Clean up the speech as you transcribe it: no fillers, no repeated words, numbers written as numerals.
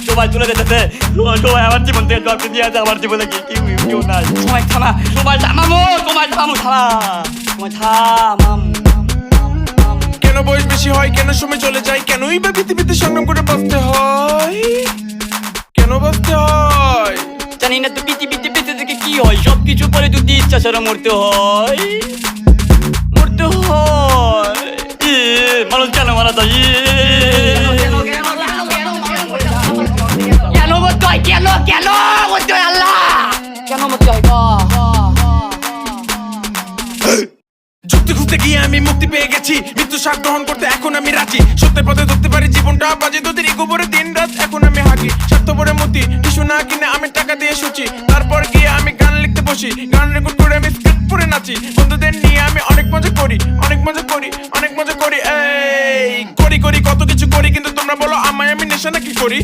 সবাই চলে যেতেছে, সবাই আমার জীবন থেকে জল দিয়ে আছে, আমার জীবনে কেউ নাই। সময় থামা, সময় থামামো, সময় থামামো, থামা, সময় থামাম। কেন বয়স বেশি হয়, কেন সময় চলে যায়, কেনই বা পৃথিবীতে সংগ্রাম করে বাঁচতে হয়, কেন বাঁচতে হয় জানি না তো পৃথিবীতে বেঁচে থেকে কি হয়, সবকিছু পরে যদি ইচ্ছা ছাড়া মরতে হয়, মরতে হয়। মানুষ কেন মারা যায়? কেন মরতে হয়, কেন কেন মরতে হয়, আল্লাহ কেন মরতে হয়? যুক্তি খুঁজতে গিয়ে আমি মুক্তি পেয়ে গেছি, মৃত্যু স্বাদ গ্রহণ করতে এখন আমি রাজি, সত্যের পথে ধরতে পারি জীবনটা বাজে তোদের গোবরে দিন রাত, এখন আমি হাগি স্বার্থপরে মতি, কিছু না কিনে আমি টাকা দিয়ে সুচি, তারপর গিয়ে আমি গান লিখতে বসি, গান রেকর্ড করে আমি স্ক্রিপ্ট পড়ে নাচি, বন্ধুদের নিয়ে আমি অনেক মজা করি, অনেক মজা করি, অনেক মজা করি, এই করি কত কিছু করি, কিন্তু তোমরা বলো আমায় আমি নেশা নাকি করি।